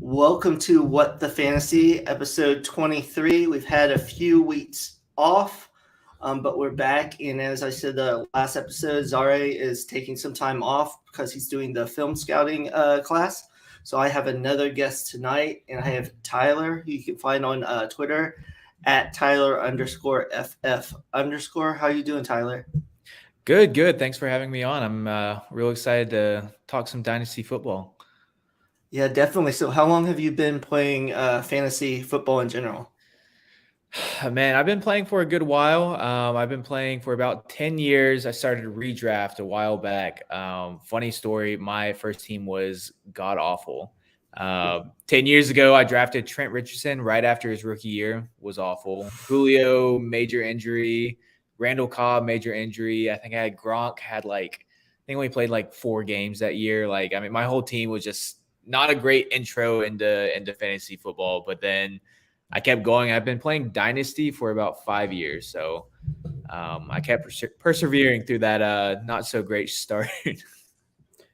Welcome to What the Fantasy, episode 23. We've had a few weeks off, but we're back. And as I said, the last episode, Zareh is taking some time off because he's doing the film scouting class. So I have another guest tonight, and I have Tyler, who you can find on Twitter at Tyler underscore FF underscore. How you doing, Tyler? Good. Thanks for having me on. I'm real excited to talk some Dynasty football. Yeah, definitely. So how long have you been playing fantasy football in general? Man, I've been playing for a good while. I've been playing for about 10 years. I started redraft a while back. Funny story, my first team was god awful. 10 years ago, I drafted Trent Richardson right after his rookie year. Was awful. Julio, major injury. Randall Cobb, major injury. I think I had Gronk, I think we played like 4 games that year. My whole team was just not a great intro into fantasy football. But then I kept going. I've been playing Dynasty for about 5 years. So I kept persevering through that not so great start.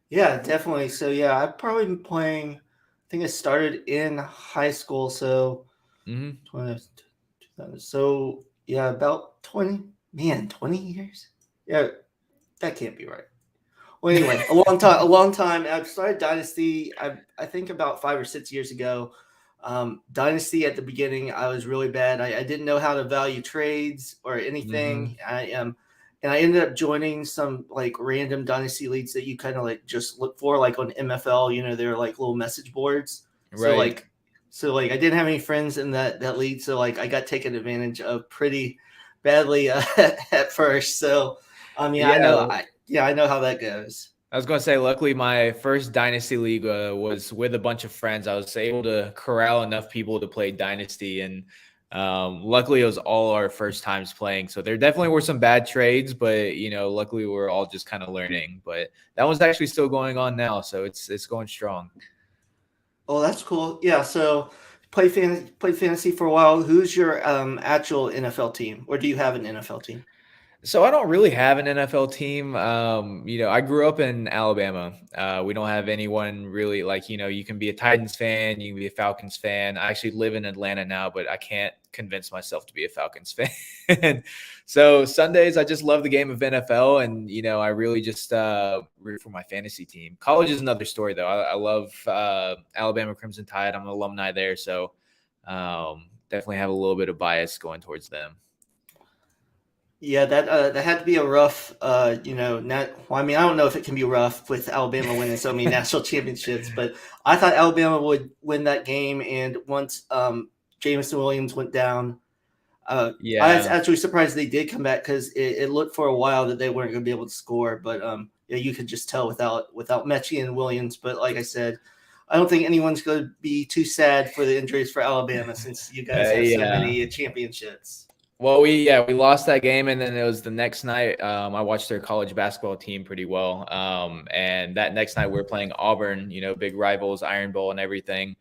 Yeah, definitely. So yeah, I've probably been playing. I think I started in high school, so Mm-hmm. 20, so yeah, about 20. Man, 20 years. Yeah, that can't be right. Well, anyway, a long time. A long time. I've started Dynasty. I think about 5 or 6 years ago. Dynasty at the beginning, I was really bad. I didn't know how to value trades or Mm-hmm. anything. And I ended up joining some like random Dynasty leagues that you kind of like just look for, like on MFL. They're like little message boards. So Right. like, so like I didn't have any friends in that league, so like I got taken advantage of pretty badly at first. So, yeah, I know. Yeah. I know how that goes. I was going to say, luckily, my first Dynasty League was with a bunch of friends. I was able to corral enough people to play Dynasty. And luckily, it was all our first times playing. So there definitely were some bad trades, but, luckily, we're all just kind of learning. But that one's actually still going on now. So it's going strong. Oh, that's cool. Yeah, so played fantasy for a while. Who's your actual NFL team, or do you have an NFL team? So I don't really have an NFL team. I grew up in Alabama. We don't have anyone really you can be a Titans fan, you can be a Falcons fan. I actually live in Atlanta now, but I can't convince myself to be a Falcons fan. So Sundays, I just love the game of NFL, and I really just root for my fantasy team. College is another story, though. I love Alabama Crimson Tide. I'm an alumni there, so definitely have a little bit of bias going towards them. Yeah, that had to be a rough, not. Well, I mean, I don't know if it can be rough with Alabama winning so many national championships, but I thought Alabama would win that game, and once Jameson Williams went down, I was Yeah. actually surprised they did come back because it looked for a while that they weren't going to be able to score, but yeah, you could just tell without Mechie and Williams. But like I said, I don't think anyone's going to be too sad for the injuries for Alabama since you guys have so Yeah. many championships. Well, we lost that game, and then it was the next night. I watched their college basketball team pretty well, and that next night we were playing Auburn. Big rivals, Iron Bowl, and everything.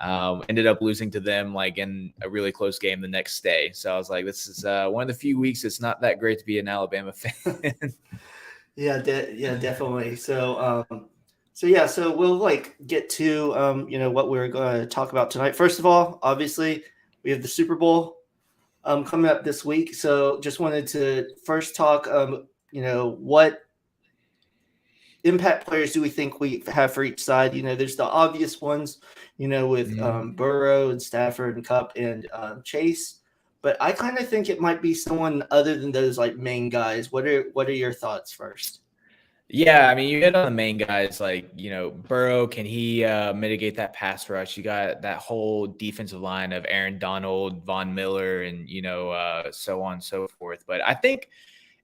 Ended up losing to them like in a really close game the next day. So I was like, this is one of the few weeks it's not that great to be an Alabama fan. Yeah, yeah, definitely. So yeah, so we'll like get to what we're going to talk about tonight. First of all, obviously, we have the Super Bowl coming up this week. So just wanted to first talk, what impact players do we think we have for each side? There's the obvious ones, with Mhm. Burrow and Stafford and Cup and Chase. But I kind of think it might be someone other than those like main guys. What are your thoughts first? Yeah, I mean, you hit on the main guys like, Burrow, can he mitigate that pass rush? You got that whole defensive line of Aaron Donald, Von Miller, and, so on and so forth. But I think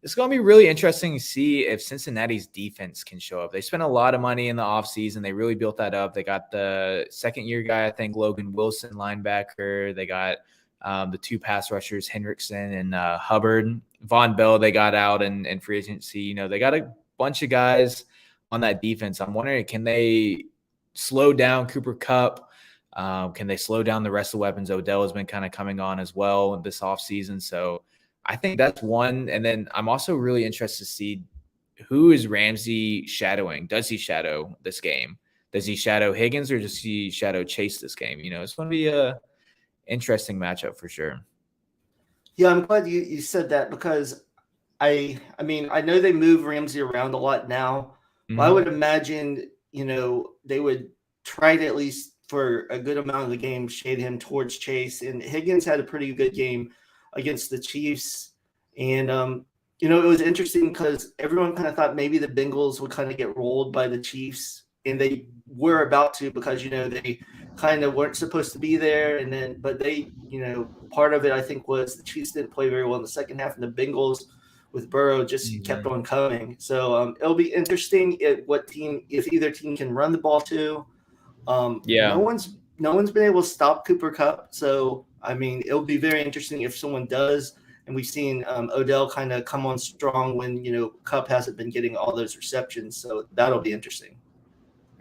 it's going to be really interesting to see if Cincinnati's defense can show up. They spent a lot of money in the offseason. They really built that up. They got the second-year guy, I think, Logan Wilson, linebacker. They got the 2 pass rushers, Hendrickson and Hubbard. Von Bell, they got out in free agency. They got a bunch of guys on that defense. I'm wondering, can they slow down Cooper Kupp? Can they slow down the rest of the weapons? Odell has been kind of coming on as well this offseason. So I think that's one. And then I'm also really interested to see who is Ramsey shadowing. Does he shadow this game? Does he shadow Higgins or does he shadow Chase this game? It's going to be a interesting matchup for sure. Yeah, I'm glad you said that because I mean, I know they move Ramsey around a lot now, but I would imagine, they would try to at least for a good amount of the game shade him towards Chase. And Higgins had a pretty good game against the Chiefs. And, it was interesting because everyone kind of thought maybe the Bengals would kind of get rolled by the Chiefs. And they were about to because, they kind of weren't supposed to be there. And then, but they, part of it, I think, was the Chiefs didn't play very well in the second half. And the Bengals with Burrow just kept on coming. So it'll be interesting if either team can run the ball too. No one's been able to stop Cooper Kupp. So, I mean, it'll be very interesting if someone does. And we've seen Odell kind of come on strong when, Kupp hasn't been getting all those receptions. So that'll be interesting.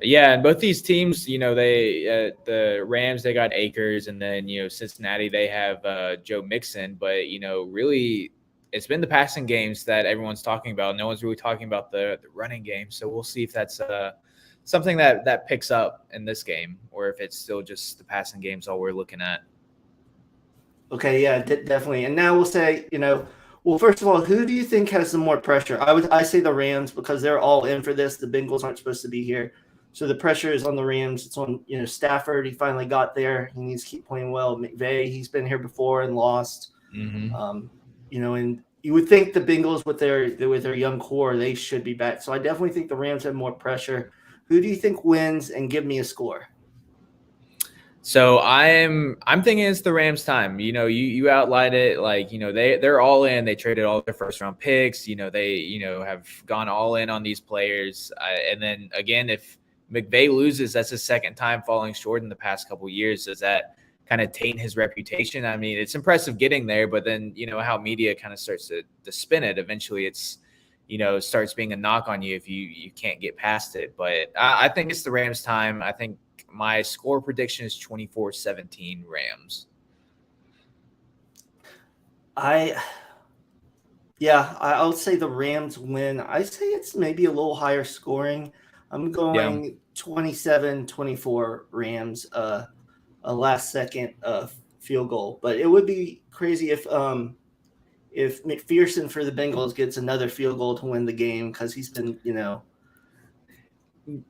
Yeah, and both these teams, they the Rams, they got Akers, and then, Cincinnati, they have Joe Mixon. But, really – it's been the passing games that everyone's talking about. No one's really talking about the running game. So we'll see if that's something that picks up in this game or if it's still just the passing games all we're looking at. Okay, yeah, definitely. And now we'll say, well, first of all, who do you think has some more pressure? I say the Rams because they're all in for this. The Bengals aren't supposed to be here. So the pressure is on the Rams. It's on, Stafford. He finally got there. He needs to keep playing well. McVay, he's been here before and lost. And you would think the Bengals with their young core, they should be back. So I definitely think the Rams have more pressure. Who do you think wins? And give me a score. So I'm thinking it's the Rams' time. You outlined it like they're all in. They traded all their first round picks. They have gone all in on these players. And then again, if McVay loses, that's his second time falling short in the past couple of years. Does that kind of taint his reputation? I mean, it's impressive getting there, but then, how media kind of starts to spin it. Eventually it's, starts being a knock on you if you can't get past it. But I think it's the Rams' time. I think my score prediction is 24-17 Rams. I'll say the Rams win. I say it's maybe a little higher scoring. I'm going 27-24 Rams. A last-second field goal, but it would be crazy if McPherson for the Bengals gets another field goal to win the game because he's been,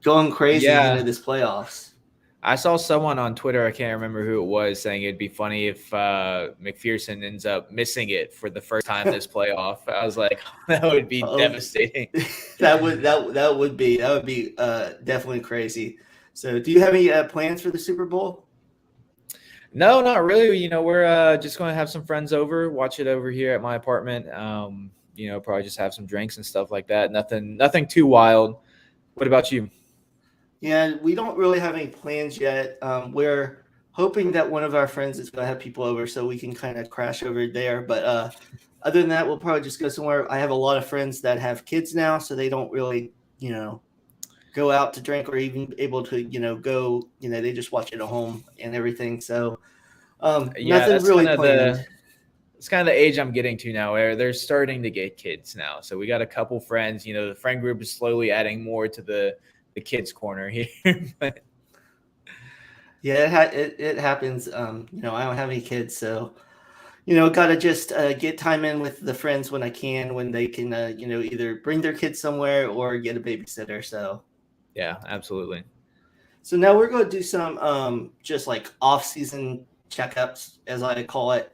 going crazy this playoffs. I saw someone on Twitter, I can't remember who it was, saying it'd be funny if McPherson ends up missing it for the first time this playoff. I was like, that would be devastating. That would be definitely crazy. So, do you have any plans for the Super Bowl? No, not really. We're just going to have some friends over, watch it over here at my apartment. Probably just have some drinks and stuff like that. Nothing too wild. What about you? Yeah, we don't really have any plans yet. We're hoping that one of our friends is going to have people over so we can kind of crash over there. But other than that, we'll probably just go somewhere. I have a lot of friends that have kids now, so they don't really, go out to drink or even able to, go, they just watch it at home and everything. So nothing really planned. It's kind of the age I'm getting to now where they're starting to get kids now. So we got a couple friends, the friend group is slowly adding more to the kids corner here. But yeah, it happens. I don't have any kids, so got to just get time in with the friends when I can, when they can, either bring their kids somewhere or get a babysitter. So yeah, absolutely. So now we're going to do some just like off-season checkups, as I call it.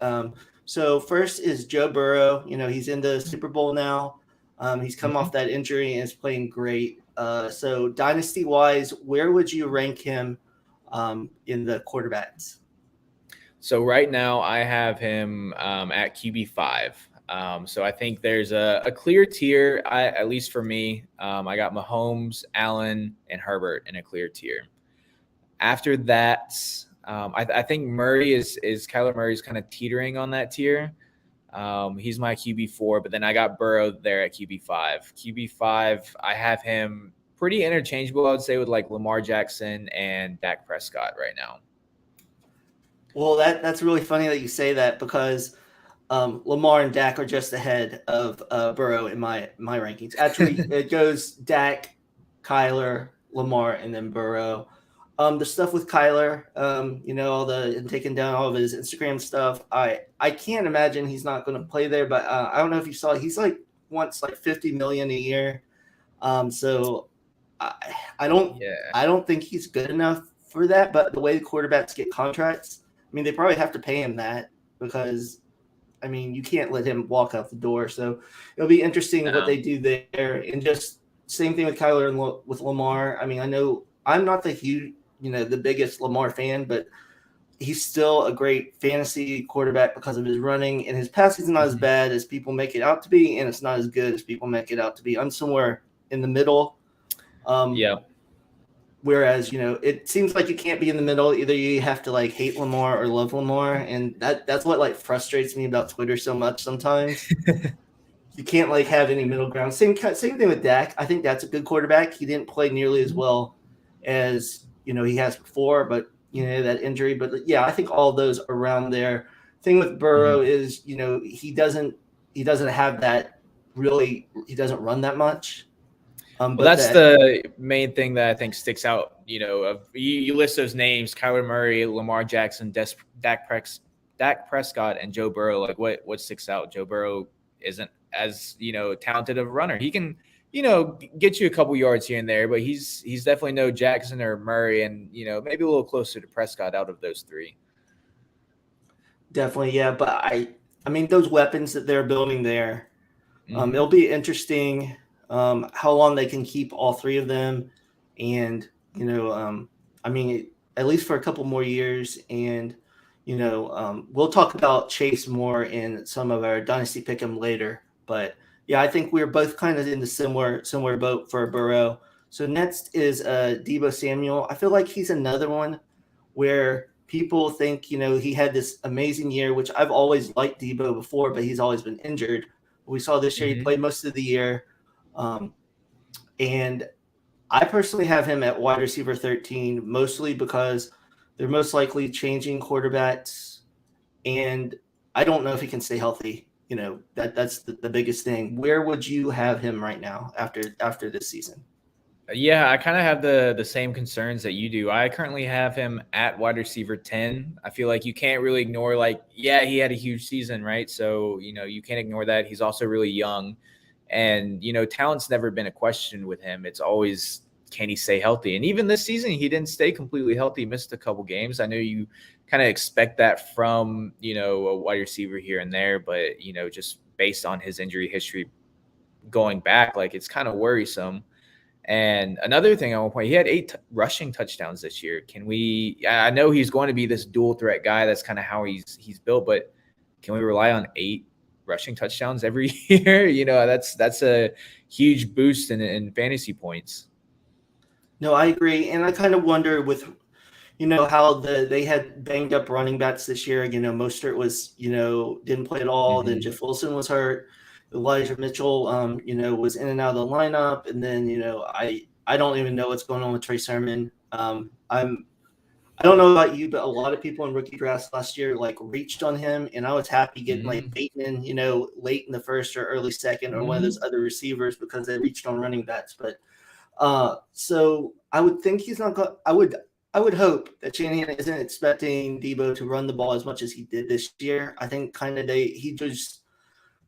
So first is Joe Burrow. He's in the Super Bowl now. He's come off that injury and is playing great. So dynasty-wise, where would you rank him in the quarterbacks? So right now I have him at QB5. So I think there's a clear tier, at least for me. I got Mahomes, Allen, and Herbert in a clear tier. After that, I think Murray is Kyler Murray's kind of teetering on that tier. He's my QB4, but then I got Burrow there at QB5. QB5, I have him pretty interchangeable, I would say, with like Lamar Jackson and Dak Prescott right now. Well, that's really funny that you say that because Lamar and Dak are just ahead of Burrow in my rankings. Actually, it goes Dak, Kyler, Lamar, and then Burrow. The stuff with Kyler, all and taking down all of his Instagram stuff. I can't imagine he's not going to play there. But I don't know if you saw, he's wants like $50 million a year. So I, I don't Yeah. I don't think he's good enough for that. But the way the quarterbacks get contracts, I mean, they probably have to pay him that because I mean, you can't let him walk out the door. So it'll be interesting what No. they do there. And just same thing with Kyler and with Lamar. I mean, I know I'm not the biggest Lamar fan, but he's still a great fantasy quarterback because of his running, and his passing is not as bad as people make it out to be, and it's not as good as people make it out to be. I'm somewhere in the middle. Yeah. Whereas, it seems like you can't be in the middle. Either you have to hate Lamar or love Lamar. And that's what frustrates me about Twitter so much sometimes. You can't have any middle ground. Same thing with Dak. I think that's a good quarterback. He didn't play nearly as well as, he has before, but that injury. But yeah, I think all those around there. Thing with Burrow is, he doesn't have that really, he doesn't run that much. Well, that's the main thing that I think sticks out. You list those names: Kyler Murray, Lamar Jackson, Dak Prescott, and Joe Burrow. What sticks out? Joe Burrow isn't as talented of a runner. He can get you a couple yards here and there, but he's definitely no Jackson or Murray, and maybe a little closer to Prescott out of those three. Definitely, yeah. But I mean, those weapons that they're building there, it'll be interesting. How long they can keep all three of them, and I mean, at least for a couple more years. And we'll talk about Chase more in some of our Dynasty Pickem later. But yeah, I think we're both kind of in the similar boat for Burrow. So next is Deebo Samuel. I feel like he's another one where people think he had this amazing year, which I've always liked Deebo before, but he's always been injured. We saw this year he played most of the year. And I personally have him at wide receiver 13, mostly because they're most likely changing quarterbacks, and I don't know if he can stay healthy. That's the biggest thing. Where would you have him right now after this season? Yeah, I kind of have the same concerns that you do. I currently have him at wide receiver 10. I feel like you can't really ignore he had a huge season, right? So, you can't ignore that. He's also really young. And, talent's never been a question with him. It's always, can he stay healthy? And even this season, he didn't stay completely healthy. He missed a couple games. I know you kind of expect that from, a wide receiver here and there. But, just based on his injury history going back, it's kind of worrisome. And another thing I want to point, he had 8 rushing touchdowns this year. I know he's going to be this dual threat guy. That's kind of how he's built. But can we rely on 8 rushing touchdowns every year? That's a huge boost in fantasy points. No, I agree. And I kind of wonder with, how they had banged up running backs this year. Mostert was, didn't play at all. Then Jeff Wilson was hurt. Elijah Mitchell, was in and out of the lineup. And then, I don't even know what's going on with Trey Sermon. I don't know about you, but a lot of people in rookie drafts last year reached on him, and I was happy getting Bateman, late in the first or early second, or one of those other receivers because they reached on running backs. But so I would think he's not going. I would hope that Shanahan isn't expecting Deebo to run the ball as much as he did this year. I think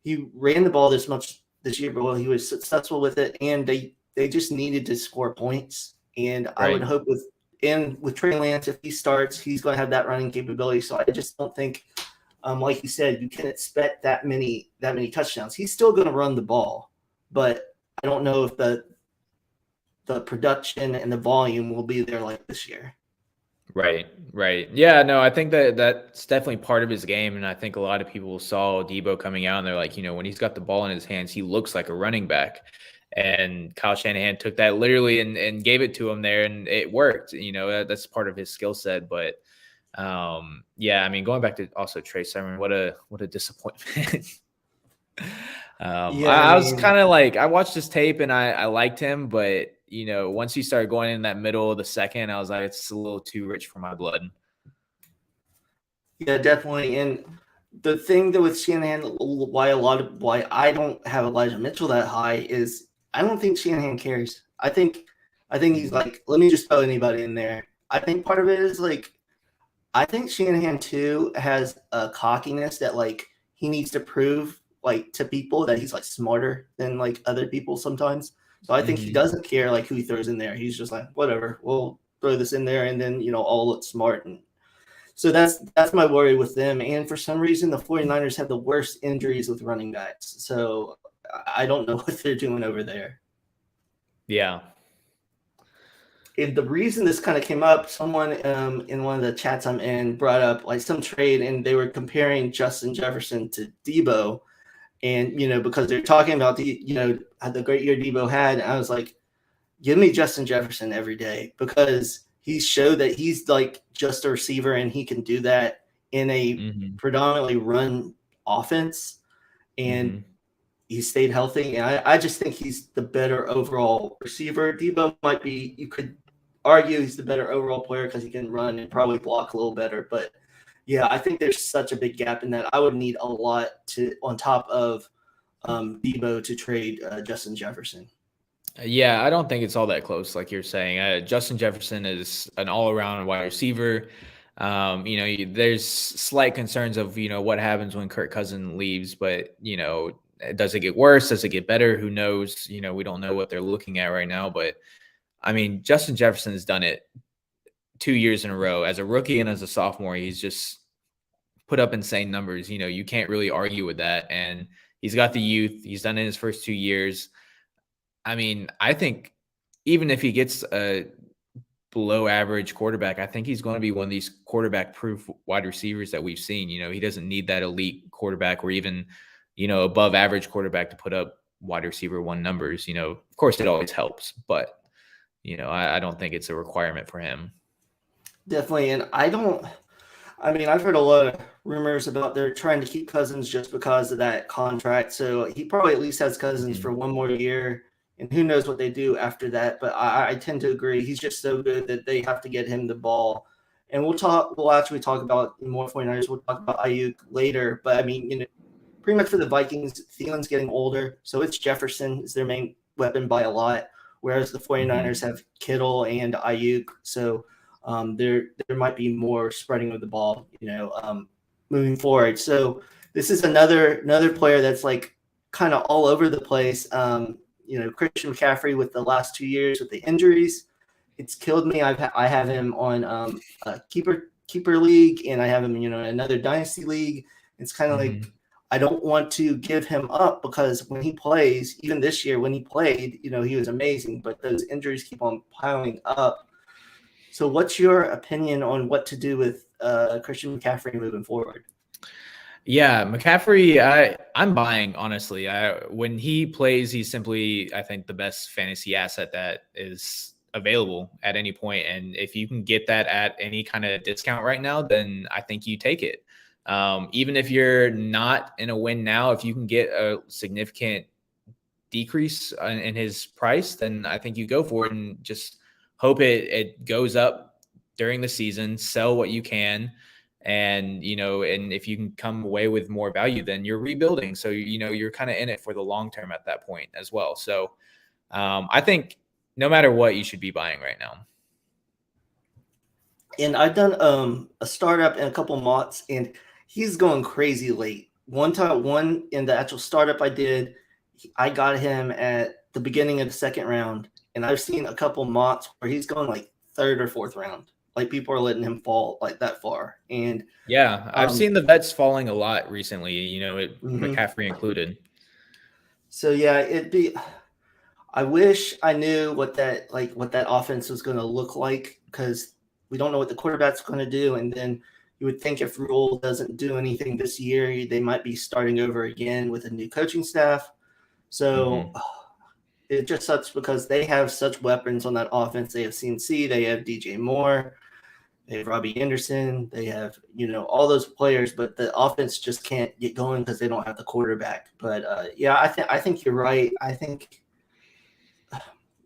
he ran the ball this much this year, but he was successful with it, and they just needed to score points. And I would hope with Trey Lance, if he starts, he's going to have that running capability. So I just don't think, like you said, you can expect that many touchdowns. He's still going to run the ball, but I don't know if the production and the volume will be there like this year. Right. Yeah, no, I think that's definitely part of his game. And I think a lot of people saw Deebo coming out and they're like, when he's got the ball in his hands, he looks like a running back. And Kyle Shanahan took that literally and gave it to him there, and it worked. That's part of his skill set. But yeah, I mean, going back to also Trey Sermon, what a disappointment. I was kind of I watched his tape and I liked him, but once he started going in that middle of the second, I was like, it's a little too rich for my blood. Yeah, definitely. And the thing that with Shanahan, why I don't have Elijah Mitchell that high is I don't think Shanahan cares. I think I think he's like, let me just throw anybody in there. I think part of it is like, I think Shanahan too has a cockiness that like he needs to prove like to people that he's like smarter than like other people sometimes. So I think he doesn't care like who he throws in there. He's just like, whatever, we'll throw this in there and then, you know, all look smart. And so that's my worry with them. And for some reason, the 49ers have the worst injuries with running backs. So I don't know what they're doing over there. Yeah. And the reason this kind of came up, someone in one of the chats I'm in brought up like some trade, and they were comparing Justin Jefferson to Debo. And, you know, because they're talking about the great year Debo had, I was like, give me Justin Jefferson every day, because he showed that he's like just a receiver and he can do that in a predominantly run offense. And he stayed healthy. And I just think he's the better overall receiver. Debo might be, you could argue he's the better overall player because he can run and probably block a little better. But yeah, I think there's such a big gap in that. I would need a lot on top of Debo to trade Justin Jefferson. Yeah, I don't think it's all that close, like you're saying. Justin Jefferson is an all-around wide receiver. There's slight concerns of, what happens when Kirk Cousins leaves, but, does it get worse? Does it get better? Who knows? We don't know what they're looking at right now, but I mean, Justin Jefferson has done it 2 years in a row. As a rookie and as a sophomore, he's just put up insane numbers. You can't really argue with that. And he's got the youth. He's done it in his first 2 years. I mean, I think even if he gets a below average quarterback, I think he's going to be one of these quarterback proof wide receivers that we've seen. He doesn't need that elite quarterback or even, above average quarterback to put up wide receiver one numbers. Of course it always helps, but I don't think it's a requirement for him. Definitely. And I've heard a lot of rumors about they're trying to keep Cousins just because of that contract. So he probably at least has Cousins for one more year. And who knows what they do after that. But I tend to agree. He's just so good that they have to get him the ball. And we'll actually talk about more 49ers. We'll talk about Ayuk later. But I mean, pretty much for the Vikings, Thielen's getting older. So it's Jefferson is their main weapon by a lot. Whereas the 49ers have Kittle and Ayuk. So there might be more spreading of the ball, moving forward. So this is another player that's like kind of all over the place. Christian McCaffrey with the last 2 years with the injuries, it's killed me. I have him on a keeper league, and I have him, in another dynasty league. It's kind of like I don't want to give him up because when he plays, even this year when he played, he was amazing, but those injuries keep on piling up. So what's your opinion on what to do with Christian McCaffrey moving forward? Yeah, McCaffrey, I'm buying, honestly. When he plays, he's simply, I think, the best fantasy asset that is available at any point. And if you can get that at any kind of discount right now, then I think you take it. Even if you're not in a win now, if you can get a significant decrease in his price, then I think you go for it and just hope it goes up during the season, sell what you can. And, and if you can come away with more value, then you're rebuilding. So, you're kind of in it for the long term at that point as well. So I think no matter what, you should be buying right now. And I've done a startup and a couple mocks, and he's going crazy late. One in the actual startup I did, I got him at the beginning of the second round. And I've seen a couple mocks where he's going like third or fourth round. Like people are letting him fall like that far. And yeah, I've seen the vets falling a lot recently, McCaffrey included. So yeah, I wish I knew what that offense was going to look like, because we don't know what the quarterback's going to do. And then you would think if Rule doesn't do anything this year, they might be starting over again with a new coaching staff. So it just sucks because they have such weapons on that offense. They have CMC, they have DJ Moore, they have Robbie Anderson, they have, all those players, but the offense just can't get going because they don't have the quarterback. But I think you're right. I think,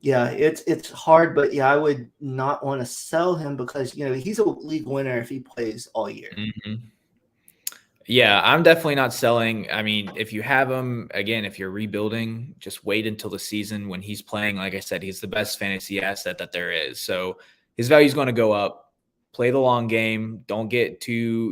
it's hard, but I would not want to sell him because, he's a league winner if he plays all year. Yeah, I'm definitely not selling. I mean, if you have him, again, if you're rebuilding, just wait until the season when he's playing. Like I said, he's the best fantasy asset that there is. So his value is going to go up. Play the long game. Don't get too,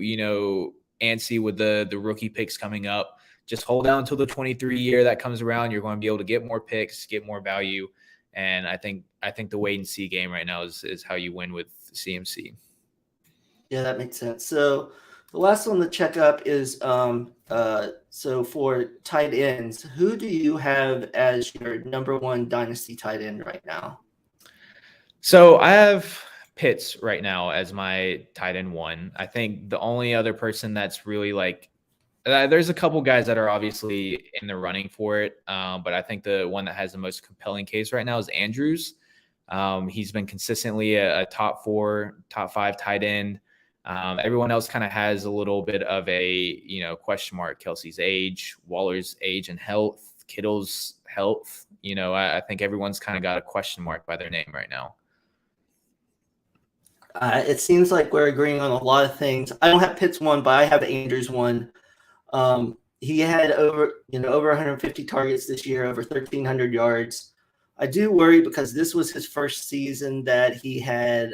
antsy with the rookie picks coming up. Just hold down until the 23 year that comes around. You're going to be able to get more picks, get more value. And I think the wait and see game right now is how you win with CMC. Yeah, that makes sense. So the last one to check up is so for tight ends, who do you have as your number one dynasty tight end right now? So I have Pitts right now as my tight end one. I think the only other person that's really like, there's a couple guys that are obviously in the running for it, but I think the one that has the most compelling case right now is Andrews. He's been consistently a top 4, top 5 tight end. Everyone else kind of has a little bit of a question mark. Kelsey's age, Waller's age and health, Kittle's health. I think everyone's kind of got a question mark by their name right now. It seems like we're agreeing on a lot of things. I don't have Pitts one, but I have Andrews one. He had over 150 targets this year, over 1,300 yards. I do worry because this was his first season that he had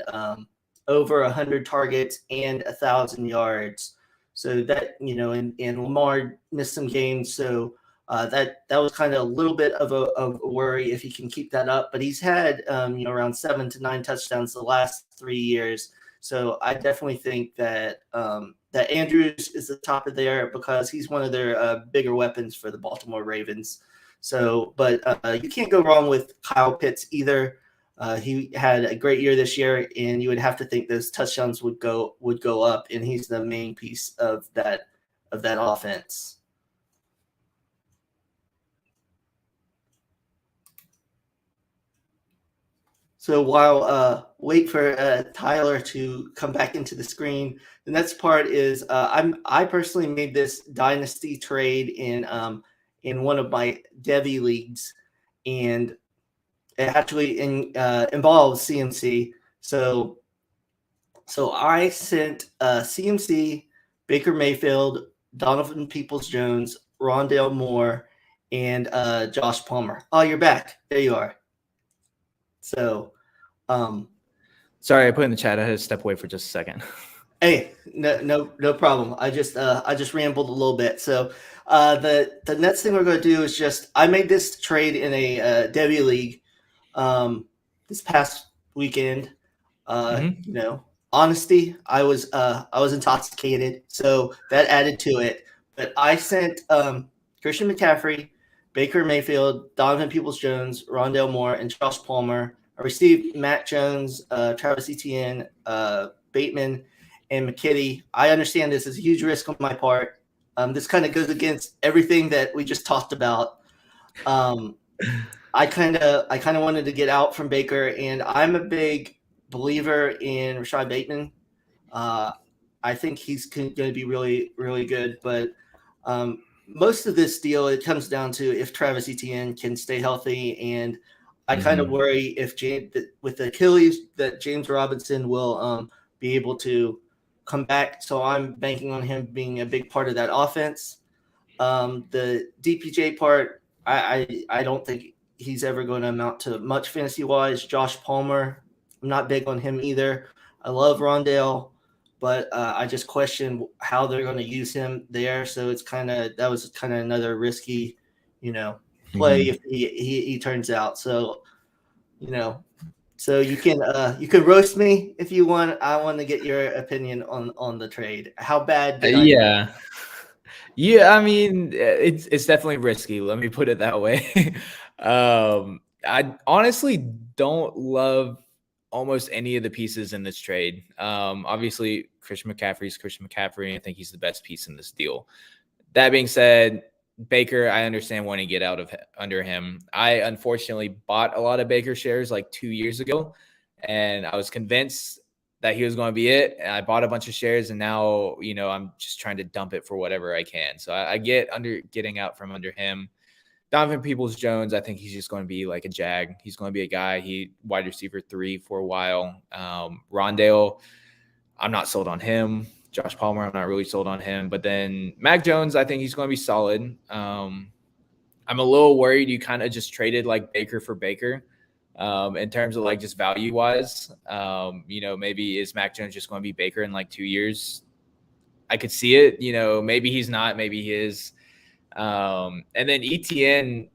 over 100 targets and 1,000 yards. So that and Lamar missed some games, so that was kind of a little bit of a worry if he can keep that up. But he's had around 7 to 9 touchdowns the last 3 years. So I definitely think that that Andrews is the top of there because he's one of their bigger weapons for the Baltimore Ravens. So, but you can't go wrong with Kyle Pitts either. He had a great year this year, and you would have to think those touchdowns would go up, and he's the main piece of that offense. So while wait for Tyler to come back into the screen, the next part is I personally made this dynasty trade in one of my Devy leagues, and it actually involves CMC. So I sent CMC, Baker Mayfield, Donovan Peoples-Jones, Rondale Moore, and Josh Palmer. Oh, you're back. There you are. So, sorry, I put in the chat. I had to step away for just a second. Hey, no problem. I just rambled a little bit. So, the next thing we're going to do is I made this trade in a Devy league, this past weekend. Honesty, I was intoxicated, so that added to it. But I sent Christian McCaffrey, Baker Mayfield, Donovan Peoples-Jones, Rondale Moore, and Josh Palmer. I received Matt Jones, Travis Etienne, Bateman, and McKitty. I understand this is a huge risk on my part. This kind of goes against everything that we just talked about. I kind of wanted to get out from Baker, and I'm a big believer in Rashad Bateman. I think he's going to be really, really good, but most of this deal, it comes down to if Travis Etienne can stay healthy, and I kind of worry if with Achilles that James Robinson will be able to come back. So I'm banking on him being a big part of that offense. The DPJ part, I don't think he's ever going to amount to much fantasy wise. Josh Palmer, I'm not big on him either. I love Rondale, but I just question how they're going to use him there. So that was kind of another risky, play if he turns out. So, so you can roast me if you want. I want to get your opinion on the trade. How bad? Yeah. I mean, it's definitely risky. Let me put it that way. I honestly don't love almost any of the pieces in this trade. Obviously, Christian McCaffrey. I think he's the best piece in this deal. That being said, Baker, I understand wanting to get out of under him. I unfortunately bought a lot of Baker shares like 2 years ago, and I was convinced that he was going to be it. And I bought a bunch of shares, and now, I'm just trying to dump it for whatever I can. So I get getting out from under him. Donovan Peoples-Jones, I think he's just going to be like a jag. He's going to be a guy, wide receiver 3 for a while. Rondale, I'm not sold on him. Josh Palmer, I'm not really sold on him. But then Mac Jones, I think he's going to be solid. I'm a little worried you kind of just traded like Baker for Baker in terms of like just value wise. Maybe is Mac Jones just going to be Baker in like 2 years? I could see it. Maybe he's not, maybe he is. And then ETN,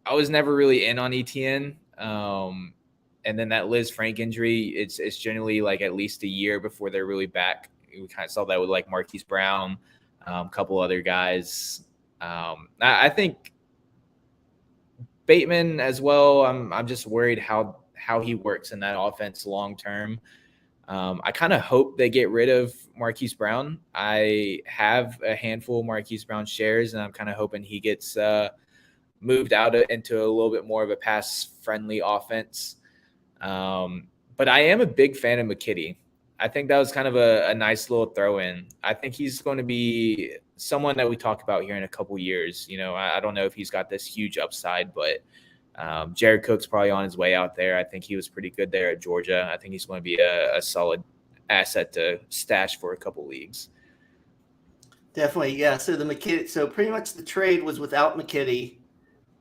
I was never really in on ETN. And then that Liz Frank injury, it's generally like at least a year before they're really back. We kind of saw that with like Marquise Brown, a couple other guys. I think Bateman as well. I'm just worried how he works in that offense long term. I kind of hope they get rid of Marquise Brown. I have a handful of Marquise Brown shares, and I'm kind of hoping he gets moved out into a little bit more of a pass-friendly offense. But I am a big fan of McKitty. I think that was kind of a nice little throw-in. I think he's going to be someone that we talk about here in a couple years. I don't know if he's got this huge upside, but Jared Cook's probably on his way out there. I think he was pretty good there at Georgia. I think he's going to be a solid asset to stash for a couple leagues. Definitely, yeah. So pretty much the trade was without McKitty.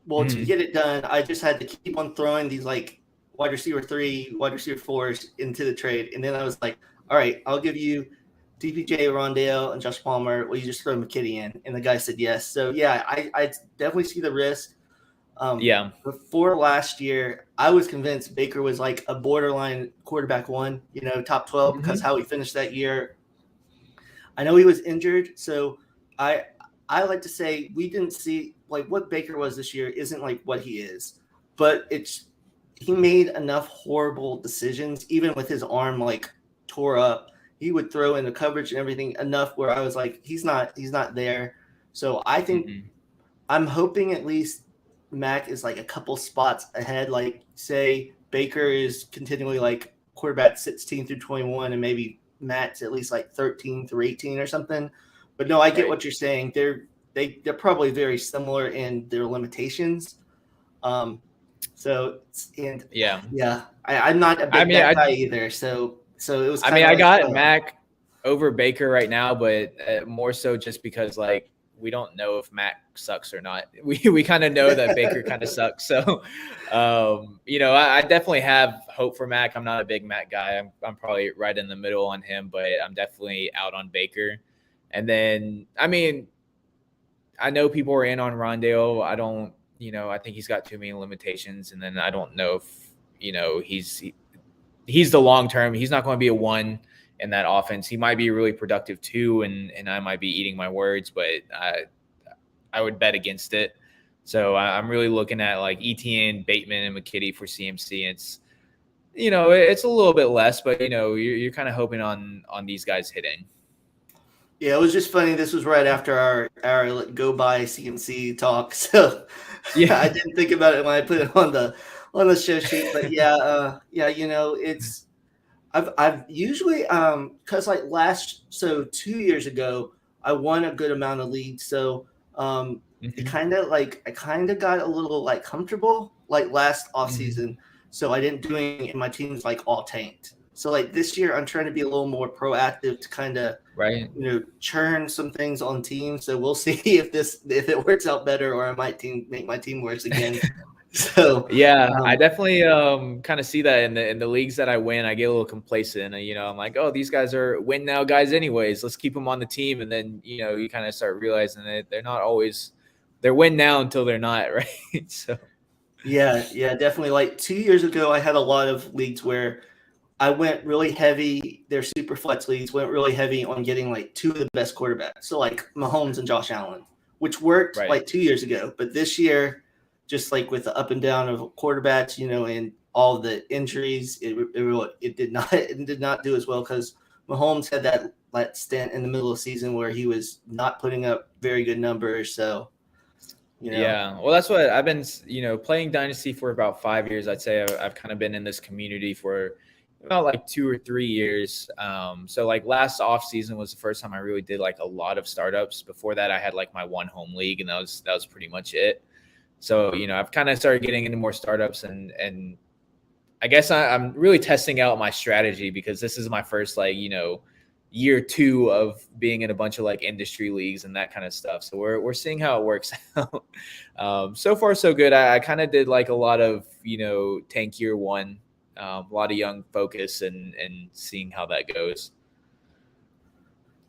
Well, to get it done, I just had to keep on throwing these like wide receiver 3, wide receiver 4s into the trade. And then I was like, all right, I'll give you DPJ, Rondale, and Josh Palmer. Will you just throw McKitty in? And the guy said yes. So, yeah, I definitely see the risk. Before last year, I was convinced Baker was like a borderline quarterback 1, top 12 because how he finished that year. I know he was injured. So I like to say we didn't see like what Baker was this year isn't like what he is, but he made enough horrible decisions, even with his arm like tore up. He would throw in the coverage and everything enough where I was like, he's not there. So I think I'm hoping at least Mac is like a couple spots ahead. Like say Baker is continually like quarterback 16 through 21, and maybe Matt's at least like 13 through 18 or something. But no, I get what you're saying. They're probably very similar in their limitations. I'm not a big guy either. So it was. I got Mac over Baker right now, but more so just because like we don't know if Mac sucks or not. We kind of know that Baker kind of sucks. So, I definitely have hope for Mac. I'm not a big Mac guy. I'm probably right in the middle on him, but I'm definitely out on Baker. And then, I know people are in on Rondale. I don't, I think he's got too many limitations. And then I don't know if, he's the long term. He's not going to be a 1 in that offense. He might be really productive 2, and I might be eating my words, but I would bet against it. So I'm really looking at like ETN, Bateman, and McKitty for CMC. It's, it's a little bit less, but you're kind of hoping on these guys hitting. Yeah, it was just funny. This was right after our go by CMC talk, so yeah, I didn't think about it when I put it on the show sheet. But it's I've usually because like 2 years ago I won a good amount of leagues, so it kind of like I kind of got a little like comfortable like last offseason, so I didn't do anything, and my team's like all tanked. So like this year, I'm trying to be a little more proactive to kind of, churn some things on teams. So we'll see if it works out better, or I might make my team worse again. So I definitely kind of see that in the leagues that I win. I get a little complacent, and I'm like, oh, these guys are win now guys anyways. Let's keep them on the team, and then you kind of start realizing that they're not always they're win now until they're not, right? So yeah, definitely. Like 2 years ago, I had a lot of leagues where I went really heavy. Their super flex leagues went really heavy on getting like 2 of the best quarterbacks. So like Mahomes and Josh Allen, which worked like 2 years ago. But this year, just like with the up and down of quarterbacks, and all the injuries, it did not do as well because Mahomes had that stint in the middle of the season where he was not putting up very good numbers. So, Yeah, well, that's what I've been, playing Dynasty for about 5 years. I'd say I've kind of been in this community for about like 2 or 3 years. So like last off season was the first time I really did like a lot of startups. Before that, I had like my one home league, and that was pretty much it. So I've kind of started getting into more startups, and I guess I'm really testing out my strategy because this is my first year 2 of being in a bunch of like industry leagues and that kind of stuff. So we're seeing how it works out. So far so good. I kind of did like a lot of, tank year 1, a lot of young focus and seeing how that goes.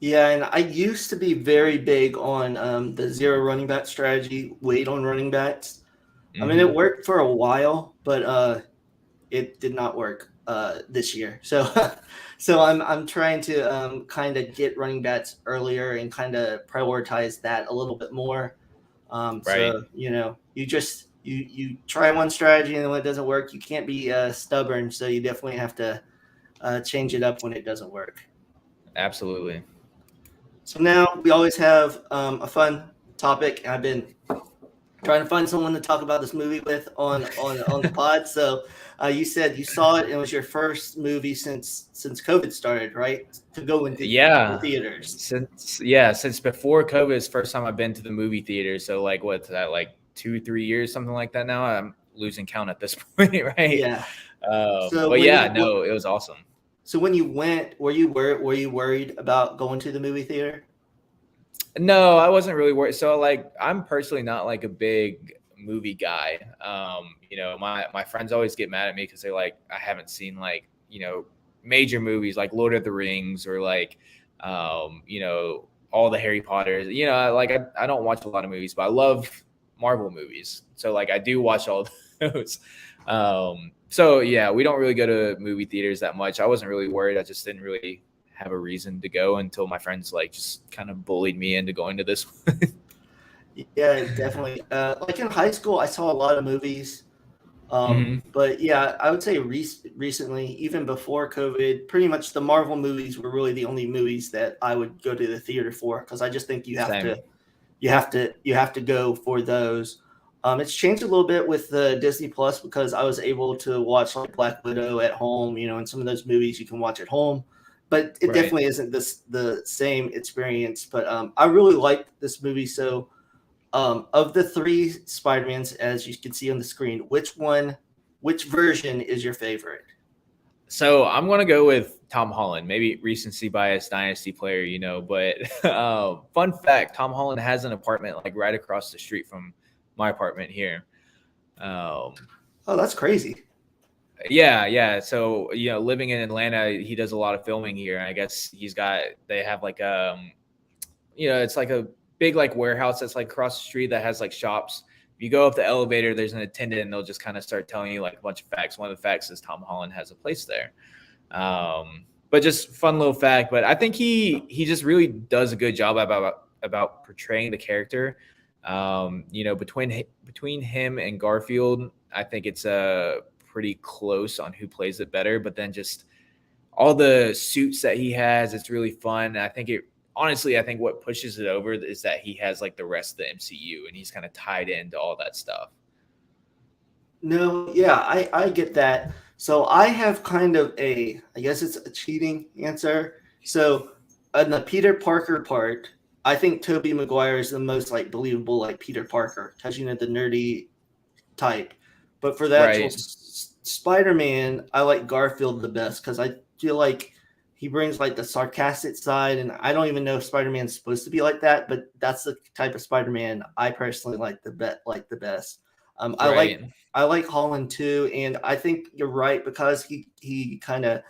Yeah, and I used to be very big on the zero running back strategy, wait on running backs. I mean, it worked for a while, but it did not work this year. So, so I'm trying to kind of get running backs earlier and kind of prioritize that a little bit more. Right. So you just you try one strategy, and when it doesn't work, you can't be stubborn. So you definitely have to change it up when it doesn't work. Absolutely. So now we always have a fun topic. I've been trying to find someone to talk about this movie with on the pod. So you said you saw it, and it was your first movie since COVID started, right? To go into the theaters. Since before COVID is the first time I've been to the movie theater. So like what's that, like 2-3 years, something like that now? I'm losing count at this point, right? Yeah. So but yeah, no, it was awesome. So when you went, were you worried about going to the movie theater? No, I wasn't really worried. So like I'm personally not like a big movie guy. My friends always get mad at me because they're like, I haven't seen like, major movies like Lord of the Rings or like all the Harry Potters. I don't watch a lot of movies, but I love Marvel movies. So like I do watch all those. So yeah, we don't really go to movie theaters that much. I wasn't really worried. I just didn't really have a reason to go until my friends like just kind of bullied me into going to this one. Yeah, definitely. Like in high school, I saw a lot of movies. But yeah, I would say recently, even before COVID, pretty much the Marvel movies were really the only movies that I would go to the theater for, because I just think you have to go for those. It's changed a little bit with the Disney Plus, because I was able to watch like Black Widow at home, and some of those movies you can watch at home, but it definitely isn't the same experience. But I really liked this movie. So of the 3 Spider-Mans, as you can see on the screen, which version is your favorite? So I'm going to go with Tom Holland, maybe recency bias, dynasty player, but fun fact, Tom Holland has an apartment like right across the street from my apartment here. Oh, that's crazy. Yeah. So, living in Atlanta, he does a lot of filming here. I guess they have like, it's like a big like warehouse that's like across the street that has like shops. If you go up the elevator, there's an attendant and they'll just kind of start telling you like a bunch of facts. One of the facts is Tom Holland has a place there. But just fun little fact. But I think he just really does a good job about portraying the character. Between him and Garfield, I think it's pretty close on who plays it better. But then just all the suits that he has, it's really fun. I think what pushes it over is that he has like the rest of the MCU and he's kind of tied into all that stuff. No, yeah, I get that. So I have kind of I guess it's a cheating answer. So on the Peter Parker part, I think Tobey Maguire is the most like believable like Peter Parker, touching the nerdy type. But for the actual Spider-Man, I like Garfield the best, because I feel like he brings like the sarcastic side, and I don't even know if Spider-Man's supposed to be like that, but that's the type of Spider-Man I personally like the best. I like Holland too, and I think you're right, because he kind of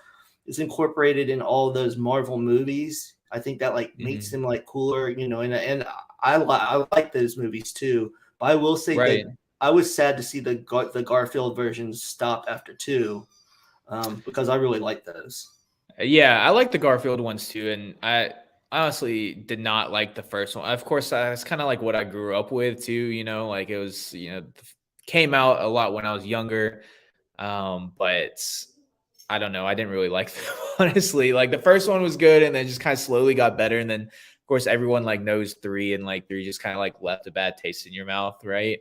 is incorporated in all those Marvel movies. I think that like makes him like cooler, and I like those movies too. But I will say that I was sad to see the Garfield versions stop after 2, because I really like those. Yeah, I like the Garfield ones too, and I honestly did not like the first one. Of course, that's kind of like what I grew up with too. Like it was, came out a lot when I was younger, but I don't know. I didn't really like them, honestly. Like the first one was good, and then just kind of slowly got better, and then of course everyone like knows 3, and like 3 just kind of like left a bad taste in your mouth, right?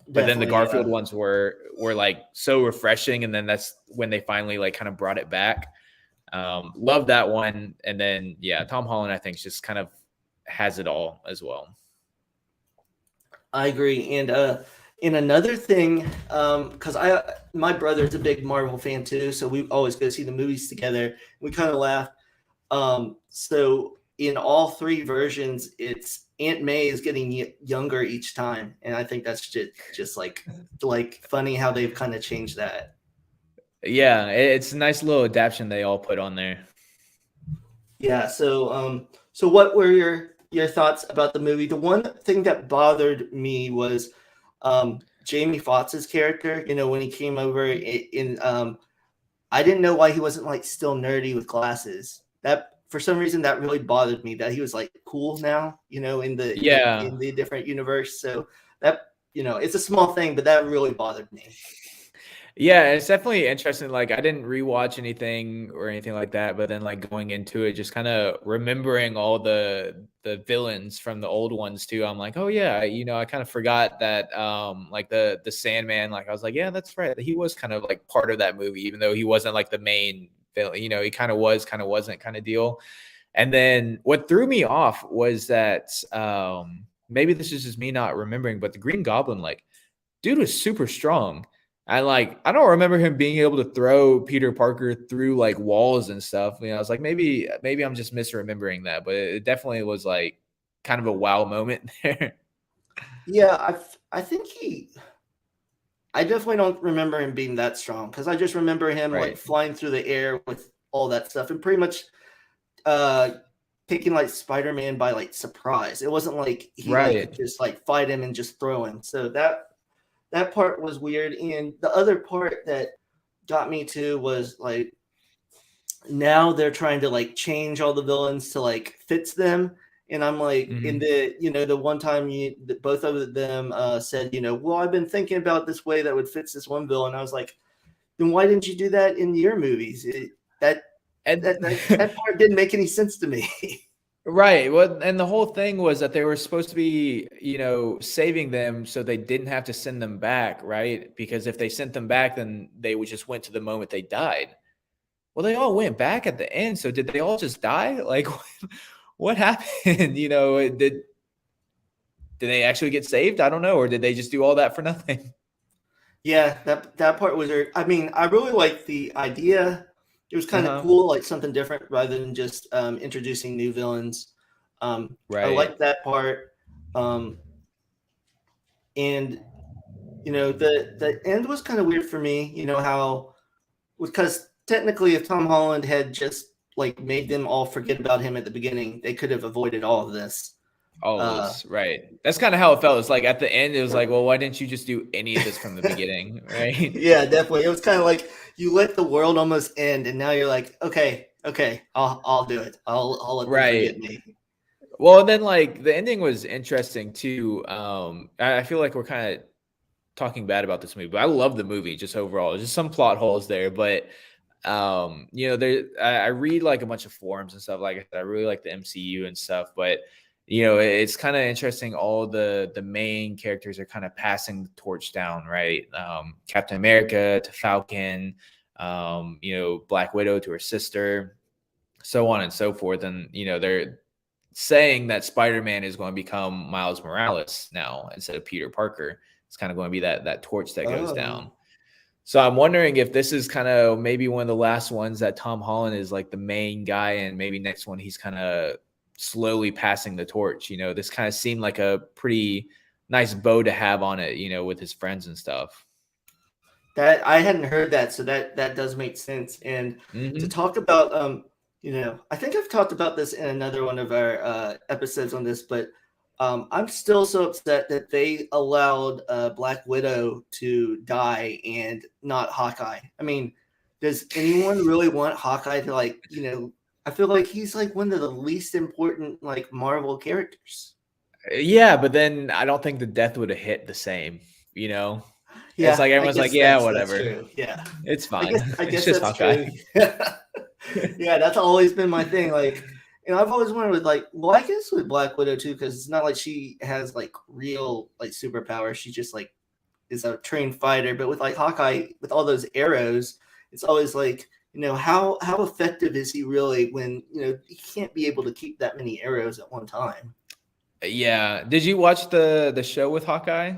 But then the Garfield ones were like so refreshing, and then that's when they finally like kind of brought it back. Love that one, and then Tom Holland I think just kind of has it all as well. I agree, and another thing, because my brother's a big Marvel fan too, so we always go see the movies together. We kind of laugh. So in all three versions, it's Aunt May is getting younger each time, and I think that's just like funny how they've kind of changed that. Yeah, it's a nice little adaptation they all put on there. Yeah. So what were your thoughts about the movie? The one thing that bothered me was Jamie Foxx's character. You know, when he came over in I didn't know why he wasn't like still nerdy with glasses. That for some reason that really bothered me that he was like cool now, you know, in Yeah. the different universe. So that, you know, it's a small thing, but that really bothered me. Yeah, it's definitely interesting. Like, I didn't rewatch anything or anything like that, but then like going into it, just kind of remembering all the villains from the old ones too. I'm like, oh yeah, I kind of forgot that like the Sandman. Like, I was like, yeah, that's right. He was kind of like part of that movie, even though he wasn't like the main villain. He kind of was, kind of wasn't, kind of deal. And then what threw me off was that maybe this is just me not remembering, but the Green Goblin, like, dude was super strong. And like, I don't remember him being able to throw Peter Parker through like walls and stuff. I was like, maybe I'm just misremembering that, but it definitely was like kind of a wow moment there. Yeah, I think I definitely don't remember him being that strong because I just remember him like Right. flying through the air with all that stuff and pretty much uh taking like Spider-Man by like surprise. It wasn't like he like could Right. just like fight him and just throw him. So that part was weird. And the other part that got me too was like now they're trying to like change all the villains to like fits them. And I'm like, in Mhm. the the one time both of them said, well, I've been thinking about this way that would fits this one villain. I was like, then why didn't you do that in your movies? That And that part didn't make any sense to me. right. Well, and the whole thing was that they were supposed to be, saving them so they didn't have to send them back, right? Because if they sent them back, then they would just went to the moment they died. Well, they all went back at the end. So did they all just die? Like, what happened? Did they actually get saved? I don't know. Or did they just do all that for nothing? Yeah, that part was. I mean, I really liked the idea. It was kind of Uh-huh. cool, like something different rather than just introducing new villains. I Right. liked that part, um, and the end was kind of weird for me. You know how because technically, if Tom Holland had just like made them all forget about him at the beginning, they could have avoided all of this. All of Uh, this. Right. That's kind of how it felt. It's like at the end, it was like, well, why didn't you just do any of this from the beginning? Right. yeah, definitely. It was kind of like you let the world almost end, and now you're like, okay, I'll do it. I'll let them forget Right. me. Well, and then like the ending was interesting too. I feel like we're kind of talking bad about this movie, but I love the movie just overall. There's just some plot holes there, but there I read like a bunch of forums and stuff. Like I said, I really like the MCU and stuff, but it's kind of interesting. All the main characters are kind of passing the torch down, right? Captain America to Falcon, Black Widow to her sister, so on and so forth. And they're saying that Spider-Man is going to become Miles Morales now instead of Peter Parker. It's kind of going to be that torch that goes down. Oh, So I'm wondering if this is kind of maybe one of the last ones that Tom Holland is like the main guy, and maybe next one he's kind of slowly passing the torch. This kind of seemed like a pretty nice bow to have on it, with his friends and stuff. that I hadn't heard that, so that does make sense. And to Hmm. talk about, I think I've talked about this in another one of our episodes on this, but I'm still so upset that they allowed Black Widow to die and not Hawkeye. I mean, does anyone really want Hawkeye to I feel like he's like one of the least important like Marvel characters. Yeah, but then I don't think the death would have hit the same. You know, it's Yeah, like I everyone's like, guess yeah, that's whatever, true. Yeah, it's I fine. guess I It's guess just that's Hawkeye. true. Yeah, that's always been my thing. Like, I've always wondered with well, I guess with Black Widow too, because it's not like she has like real like superpowers. She just like is a trained fighter. But with like Hawkeye, with all those arrows, it's always like how effective is he really when he can't be able to keep that many arrows at one time. Yeah. Did you watch the show with Hawkeye?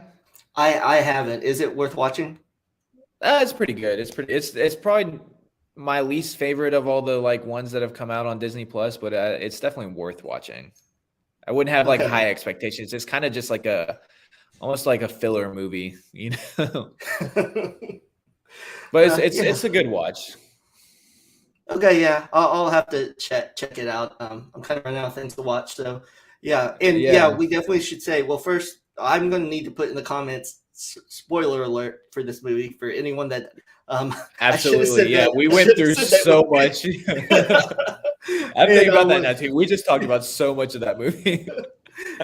I haven't. Is it worth watching? It's pretty good. It's probably. my least favorite of all the like ones that have come out on Disney Plus, but it's definitely worth watching. I wouldn't have like high Okay. expectations. It's kind of just like almost like a filler movie, you know. But Yeah. it's a good watch. Okay, yeah, I'll have to check it out. I'm kind of running out of things to watch, so yeah, and yeah, Yeah, we definitely should say. Well, first, I'm going to need to put in the comments spoiler alert for this movie for anyone that I should have absolutely. said Yeah, that. we I went should have through said that. so much. I'm And thinking about that now too. We just talked about so much of that movie.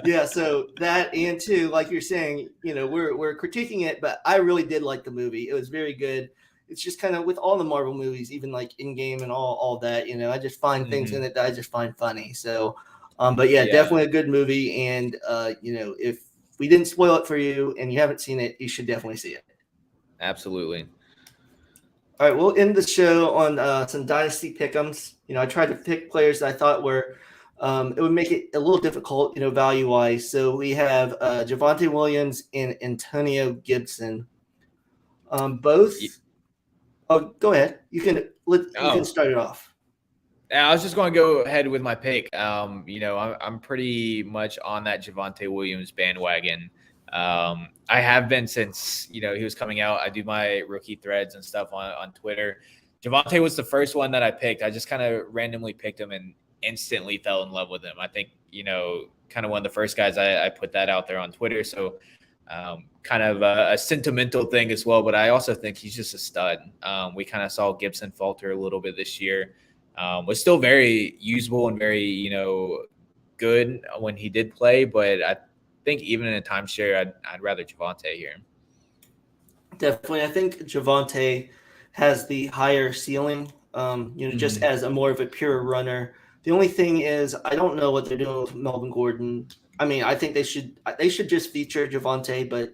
yeah, so that and two, like you're saying, we're critiquing it, but I really did like the movie. It was very good. It's just kind of with all the Marvel movies, even like Endgame and all that, I just find things in Mhm. it that I just find funny. So, but yeah, Yeah, definitely a good movie. And if we didn't spoil it for you and you haven't seen it, you should definitely see it. absolutely. All right, we'll end the show on some Dynasty Pickems. I tried to pick players that I thought were it would make it a little difficult, value wise. So we have Javonte Williams and Antonio Gibson. Y- Both. Oh, go ahead. You can Oh, start it off. I was just going to go ahead with my pick. I'm pretty much on that Javonte Williams bandwagon. I have been since he was coming out. I do my rookie threads and stuff on Twitter. Javonte was the first one that I picked. I just kind of randomly picked him and instantly fell in love with him. I think kind of one of the first guys I put that out there on Twitter. So kind of a sentimental thing as well. But I also think he's just a stud. We kind of saw Gibson falter a little bit this year. Was still very usable and very, good when he did play. But I think even in a timeshare, I'd rather Javonte here. Definitely, I think Javonte has the higher ceiling. Just Mm-hmm. as a more of a pure runner. The only thing is, I don't know what they're doing with Melvin Gordon. I mean, I think they should just feature Javonte, but